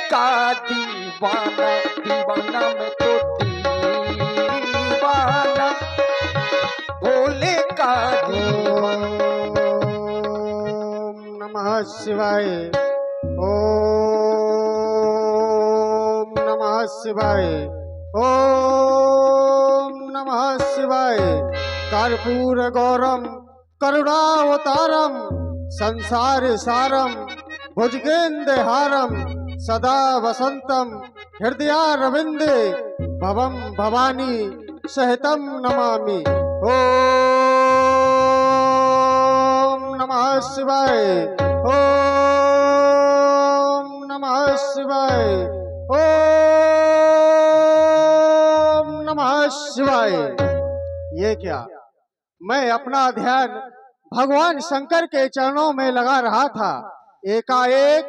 का दीवाना, दीवाना मैं तो दीवाना, भोले का दीवाना। ओम नमः शिवाय, ओम नमः शिवाय, ओम नमः शिवाय। कर्पूर गौरम करुणावतारम संसार सारम भुजगेन्द्रहारम सदा वसंतम हृदयारविंदे भवम भवानी सहितम नमामि। ओम नमः शिवाय, ओम नमः शिवाय, ओम नमः शिवाय। ये क्या, मैं अपना ध्यान भगवान शंकर के चरणों में लगा रहा था, एकाएक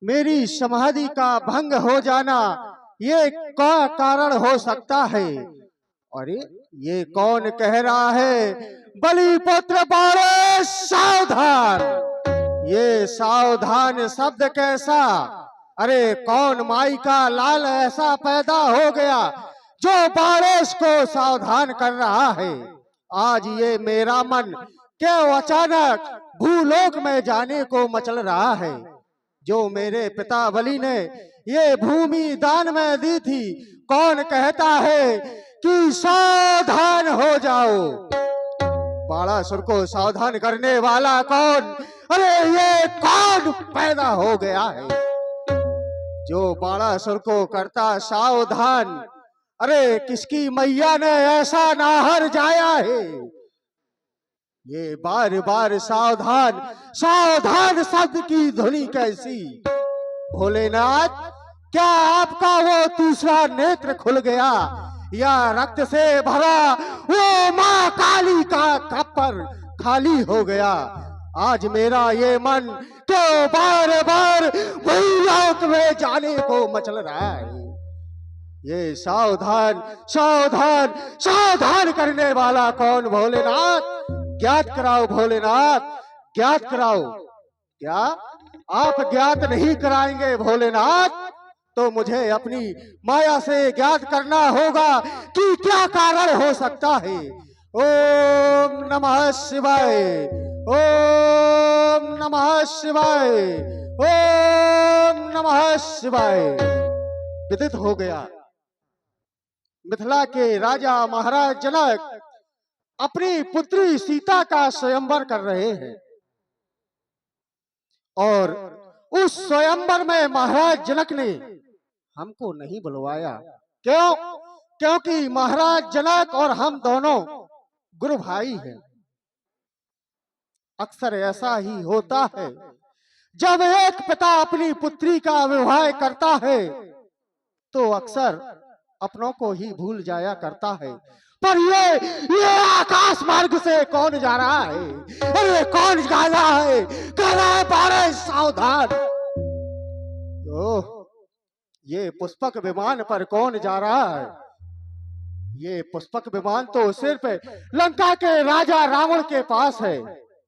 मेरी समाधि का भंग हो जाना, ये क्या कारण हो सकता है? अरे ये कौन कह रहा है, बलि पुत्र बारे सावधान। ये सावधान शब्द कैसा? अरे कौन माई का लाल ऐसा पैदा हो गया जो बारिश को सावधान कर रहा है? आज ये मेरा मन क्यों अचानक भूलोक में जाने को मचल रहा है? जो मेरे पिता बलि ने ये भूमि दान में दी थी, कौन कहता है कि सावधान हो जाओ? बाणासुर को सावधान करने वाला कौन? अरे ये कौन पैदा हो गया है जो बाणासुर को करता सावधान? अरे किसकी मैया ने ऐसा नाहर जाया है? ये बार बार सावधान सावधान शब्द की ध्वनि कैसी? भोलेनाथ, क्या आपका वो तीसरा नेत्र खुल गया, या रक्त से भरा वो माँ काली का कपर खाली हो गया? आज मेरा ये मन क्यों बार बार भूलोक में जाने को मचल रहा है? ये सावधान सावधान सावधान करने वाला कौन? भोलेनाथ ज्ञात कराओ, भोलेनाथ ज्ञात कराओ। क्या आप ज्ञात नहीं कराएंगे भोलेनाथ? तो मुझे अपनी माया से ज्ञात करना होगा कि क्या कारण हो सकता है। ओम नमः शिवाय, ओम नमः शिवाय, ओम नमः शिवाय। विदित हो गया, मिथिला के राजा महाराज जनक अपनी पुत्री सीता का स्वयंवर कर रहे हैं, और उस स्वयंवर में महाराज जनक ने हमको नहीं बुलवाया। क्यों? क्योंकि महाराज जनक और हम दोनों गुरु भाई हैं। अक्सर ऐसा ही होता है, जब एक पिता अपनी पुत्री का विवाह करता है तो अक्सर अपनों को ही भूल जाया करता है। पर ये आकाश मार्ग से कौन जा रहा है? अरे कौन जा रहा है? कह रहा है बारे सावधान। ओह, ये पुष्पक विमान पर कौन जा रहा है? ये पुष्पक विमान तो सिर्फ लंका के राजा रावण के पास है।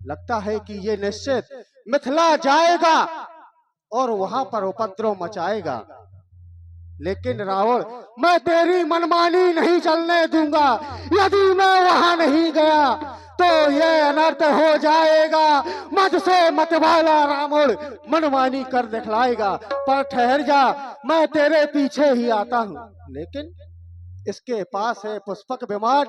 लगता है कि ये निश्चित मिथिला जाएगा और वहां पर उपद्रव मचाएगा। लेकिन रावण, मैं तेरी मनमानी नहीं चलने दूंगा। यदि मैं वहां नहीं गया तो ये अनर्थ हो जाएगा। मत से मत वाला रावण मनमानी कर दिखलाएगा। पर ठहर जा, मैं तेरे पीछे ही आता हूं। लेकिन इसके पास है पुष्पक विमान,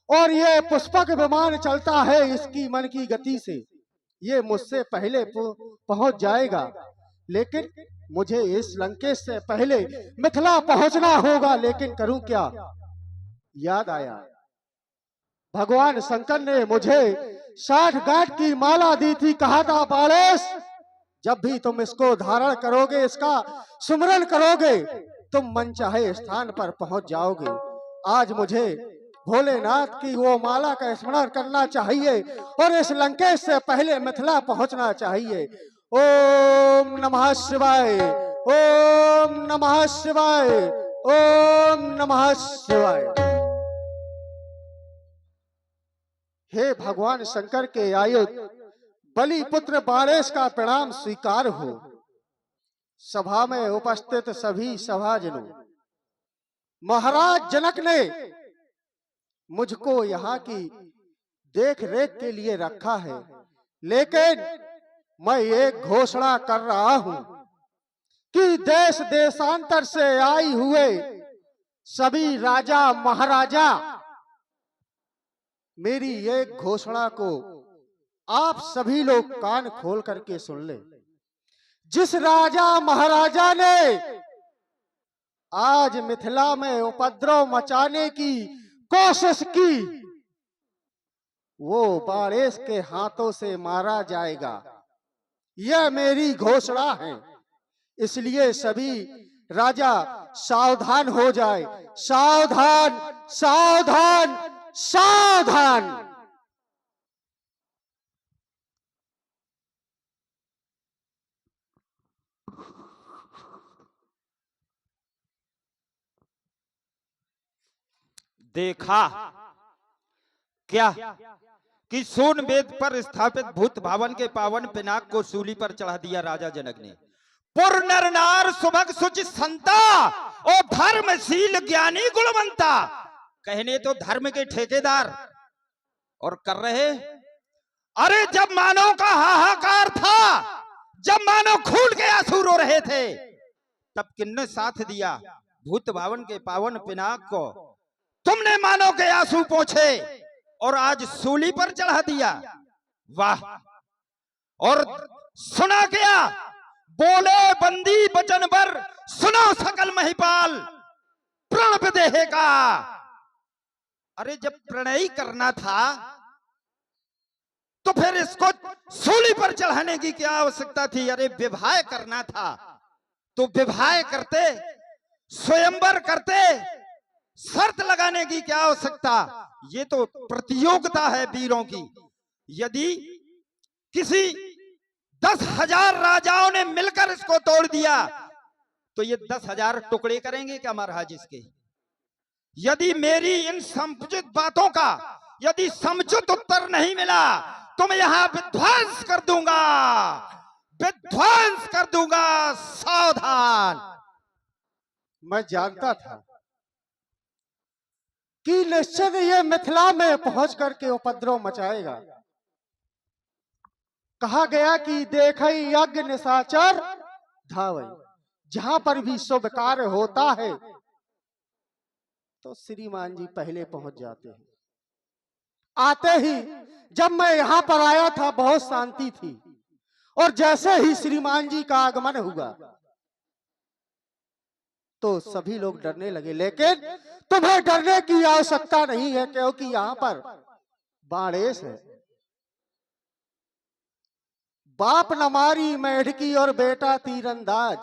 और ये पुष्पक विमान चलता है इसकी मन की गति से। ये मुझसे पहले पहुंच जाएगा, लेकिन मुझे इस लंकेश से पहले मिथिला पहुंचना होगा। लेकिन करूं क्या? याद आया, भगवान शंकर ने मुझे 60 गांठ की माला दी थी। कहा था बालेश, जब भी तुम इसको धारण करोगे, इसका सुमरन करोगे, तुम मनचाहे स्थान पर पहुंच जाओगे। आज मुझे भोलेनाथ की वो माला का स्मरण करना चाहिए और इस लंकेश से पहले मिथिला पहुंचना चाहिए। ओम नमः शिवाय, ओम नमः शिवाय, ओम नमः शिवाय। हे भगवान शंकर के आयुध बलि पुत्र बारेश का प्रणाम स्वीकार हो। सभा में उपस्थित सभी सभाजनों, महाराज जनक ने मुझको यहाँ की देख रेख के लिए रखा है, लेकिन मैं एक घोषणा कर रहा हूं कि देश देशांतर से आई हुए सभी राजा महाराजा मेरी एक घोषणा को आप सभी लोग कान खोल करके सुन ले। जिस राजा महाराजा ने आज मिथिला में उपद्रव मचाने की कोशिश की, वो बाड़ेस के हाथों से मारा जाएगा। यह मेरी घोषणा है। इसलिए सभी राजा सावधान हो जाए। सावधान, सावधान, सावधान। देखा क्या कि सोन वेद पर स्थापित भूत भावन के पावन पिनाक को सूली पर चढ़ा दिया राजा जनक ने। पुर नर नार सुभग सुचि संता और धर्मशील ज्ञानी गुणवंता, कहने तो धर्म के ठेकेदार और कर रहे। अरे जब मानव का हाहाकार था, जब मानव खून के आंसू रो रहे थे, तब किन्ने साथ दिया भूत भावन के पावन पिनाक को? तुमने मानव के आंसू पोंछे और आज सूली पर चढ़ा दिया। वाह! और सुना क्या? बोले बंदी बचन पर, सुनो सकल महिपाल, प्रण विदेह का। अरे जब प्रणय करना था तो फिर इसको सूली पर चढ़ाने की क्या आवश्यकता थी? अरे विवाह करना था तो विवाह करते, स्वयंवर करते, शर्त लगाने की क्या आवश्यकता? ये तो प्रतियोगिता है वीरों की। यदि किसी 10,000 राजाओं ने मिलकर इसको तोड़ दिया तो ये 10,000 टुकड़े करेंगे क्या महाराज इसके? यदि मेरी इन समुचित बातों का यदि समुचित उत्तर नहीं मिला तो मैं यहां विध्वंस कर दूंगा, विध्वंस कर दूंगा। सावधान। मैं जानता था कि निश्चित ये मिथिला में पहुंच करके उपद्रव मचाएगा। कहा गया कि देखई यज्ञ निशाचर धावई। जहां पर भी शुभ कार्य होता है तो श्रीमान जी पहले पहुंच जाते हैं। आते ही जब मैं यहां पर आया था बहुत शांति थी, और जैसे ही श्रीमान जी का आगमन हुआ तो सभी लोग डरने लगे। लेकिन तुम्हें डरने की आवश्यकता नहीं है, क्योंकि यहां पर बाड़ेस है। बाप न मारी मेढकी और बेटा तीरंदाज।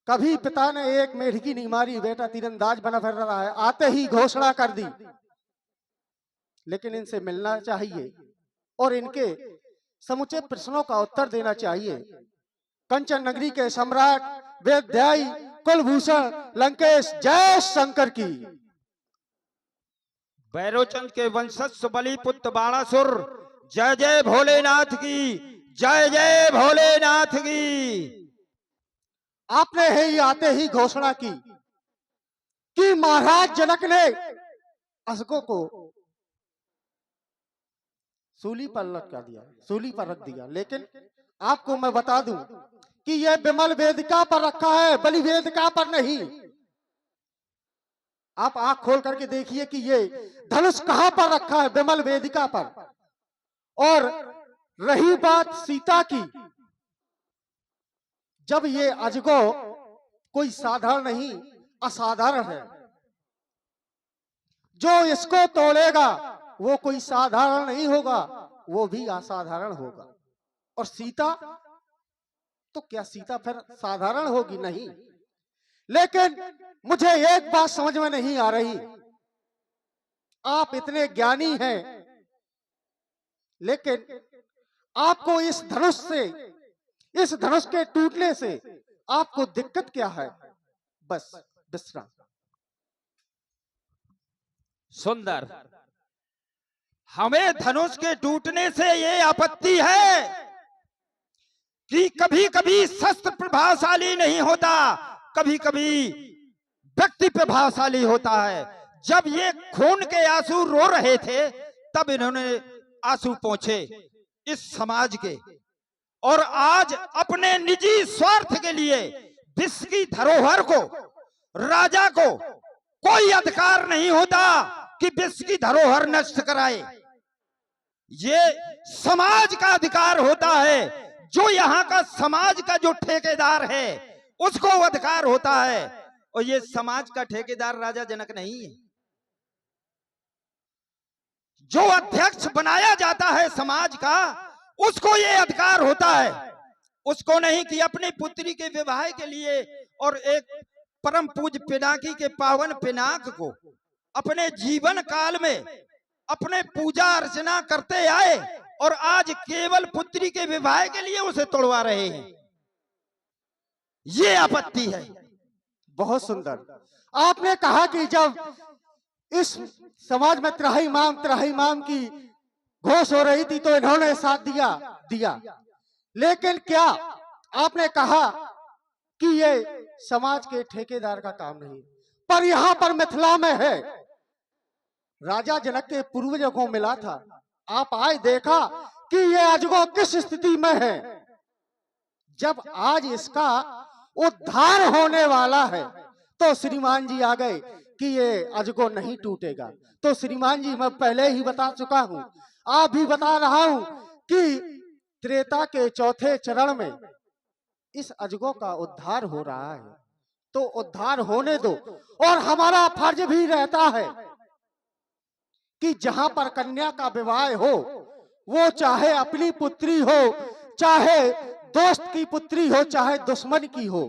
कभी पिता ने एक मेढकी नहीं मारी, बेटा तीरंदाज बना फिर रहा है। आते ही घोषणा कर दी। लेकिन इनसे मिलना चाहिए और इनके समुचित प्रश्नों का उत्तर देना चाहिए। कंचन नगरी के सम्राट वेदध्यायी कुलभूषण लंकेश जय शंकर की। भैरोचंद के वंशज सुबली पुत्र बाणासुर जय जय भोलेनाथ की, जय जय भोलेनाथ की। आपने ही आते ही घोषणा की कि महाराज जनक ने अशोकों को सूली पर लटका दिया, सूली पर रख दिया। लेकिन आपको मैं बता दूं कि यह विमल वेदिका पर रखा है, बलि वेदिका पर नहीं। आप आंख खोल करके देखिए कि ये धनुष कहां पर रखा है, विमल वेदिका पर। और रही बात सीता की, जब ये अजगो कोई साधारण नहीं असाधारण है, जो इसको तोड़ेगा वो कोई साधारण नहीं होगा, वो भी असाधारण होगा। और सीता तो क्या सीता फिर साधारण होगी? नहीं। लेकिन मुझे एक बात समझ में नहीं आ रही, आप इतने ज्ञानी हैं लेकिन आपको इस धनुष से, इस धनुष के टूटने से आपको दिक्कत क्या है? बस विश्राम। सुंदर, हमें धनुष के टूटने से ये आपत्ति है कि कभी कभी शस्त्र प्रभावशाली नहीं होता, कभी कभी व्यक्ति प्रभावशाली होता है। जब ये खून के आंसू रो रहे थे तब इन्होंने आंसू पोंछे इस समाज के, और आज अपने निजी स्वार्थ के लिए विश्व की धरोहर को, राजा को कोई अधिकार नहीं होता कि विश्व की धरोहर नष्ट कराए। ये समाज का अधिकार होता है, जो यहाँ का समाज का जो ठेकेदार है उसको अधिकार होता है, और ये समाज का ठेकेदार राजा जनक नहीं है। जो अध्यक्ष बनाया जाता है समाज का, उसको ये अधिकार होता है, उसको नहीं कि अपनी पुत्री के विवाह के लिए और एक परम पूज्य पिनाकी के पावन पिनाक को अपने जीवन काल में अपने पूजा अर्चना करते आए और आज केवल पुत्री के विवाह के लिए उसे तोड़वा रहे हैं। ये आपत्ति है। बहुत सुंदर। आपने कहा कि जब इस समाज में त्राही माम की घोष हो रही थी तो इन्होंने साथ दिया। लेकिन क्या आपने कहा कि ये समाज के ठेकेदार का काम नहीं, पर यहाँ पर मिथिला में है, राजा जनक के पूर्वजों को मिला था। आप आए देखा कि ये अजगो किस स्थिति में है। जब आज इसका उद्धार होने वाला है तो श्रीमान जी आ गए कि ये अजगो नहीं टूटेगा। तो श्रीमान जी मैं पहले ही बता चुका हूं, आप भी बता रहा हूं कि त्रेता के चौथे चरण में इस अजगो का उद्धार हो रहा है, तो उद्धार होने दो। और हमारा फर्ज भी रहता है कि जहां पर कन्या का विवाह हो, वो चाहे अपनी पुत्री हो, चाहे दोस्त की पुत्री हो, चाहे दुश्मन की हो,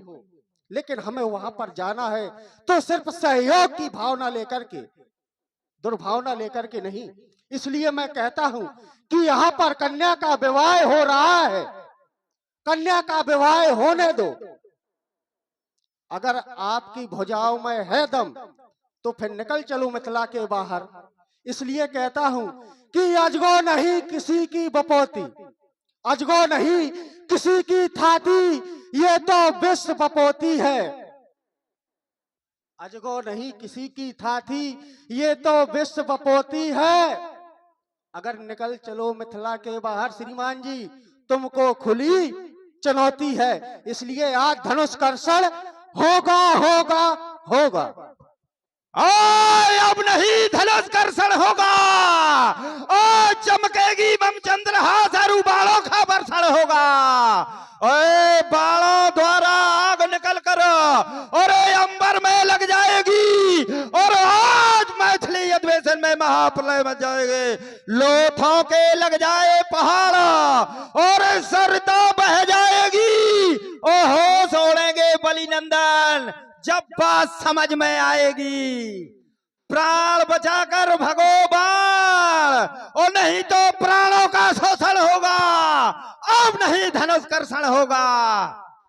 लेकिन हमें वहां पर जाना है तो सिर्फ सहयोग की भावना लेकर के, दुर्भावना लेकर के नहीं। इसलिए मैं कहता हूं कि यहाँ पर कन्या का विवाह हो रहा है, कन्या का विवाह होने दो। अगर आपकी भुजाओं में है दम तो फिर निकल चलो मिथिला के बाहर। इसलिए कहता हूं कि अजगो नहीं किसी की बपोती, अजगो नहीं किसी की थाती, ये तो विश्व बपोती है। अजगो नहीं किसी की थाती, ये तो विश्व बपोती है। अगर निकल चलो मिथिला के बाहर श्रीमान जी, तुमको खुली चुनौती है। इसलिए आज धनुष कर्षण होगा होगा होगा। अब नहीं धनुष कर्षण होगा, आज चमकेगी बम चंद्रहास बालों का वर्षण होगा। ओए बालों द्वारा आग निकल कर और अंबर में लग जाएगी, और आज मैथिली अधिवेशन में महाप्रलय मच जाएंगे। लोथों के लग जाए पहाड़ और सरता बह जाएगी, ओहो सोड़ेंगे बलि नंदन जब बात समझ में आएगी। प्राण बचाकर भगोबाण, और नहीं तो प्राणों का शोषण होगा। अब नहीं धनुष कर्षण होगा,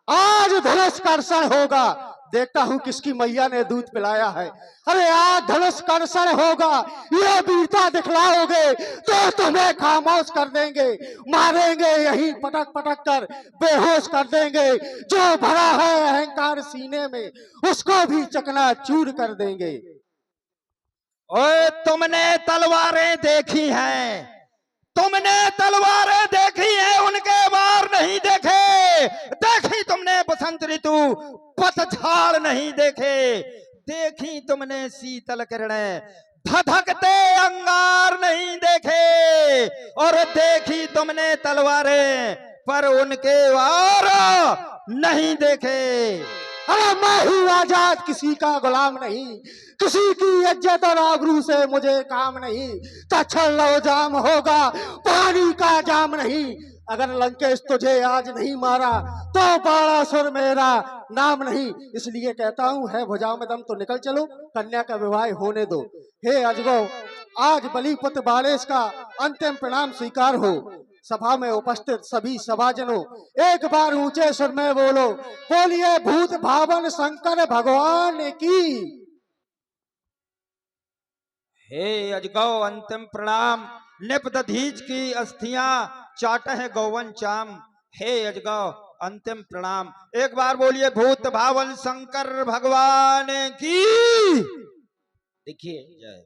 आज धनुष कर्षण होगा। देखता हूं किसकी मैया ने दूध पिलाया है। अरे आज धनुष कर्षण होगा, ये वीरता दिखलाओगे तो तुम्हें खामोश कर देंगे, मारेंगे यही पटक पटक कर बेहोश कर देंगे। जो भरा है अहंकार सीने में उसको भी चकनाचूर कर देंगे। ओए तुमने तलवारें देखी हैं, तुमने तलवारें देखी हैं, उनके वार नहीं देखे। देखी तुमने बसंत ऋतु पतझड़ नहीं देखे। देखी तुमने शीतल किरणें धधकते अंगार नहीं देखे। और देखी तुमने तलवारें पर उनके वार नहीं देखे। अरे मैं ही आजाद, किसी का गुलाम नहीं, किसी की इज्जत और आबरू से मुझे काम नहीं। तक्षण लो जाम होगा, पानी का जाम नहीं। अगर लंकेश तुझे आज नहीं मारा तो बाणासुर मेरा नाम नहीं। इसलिए कहता हूं है भुजाओं में दम तो निकल चलो, कन्या का विवाह होने दो। हे अजगो, आज बलिपुत्र बालेश का अंतिम प्रणाम स्वीकार हो। सभा में उपस्थित सभी सभाजनों एक बार ऊंचे सुर में बोलो, बोलिए भूत भावन शंकर भगवान की। हे अजगौ अंतिम प्रणाम। निपदधीज की अस्थियां चाट है गौवन चाम। हे अजगौ अंतिम प्रणाम। एक बार बोलिए भूत भावन शंकर भगवान की। देखिए जय।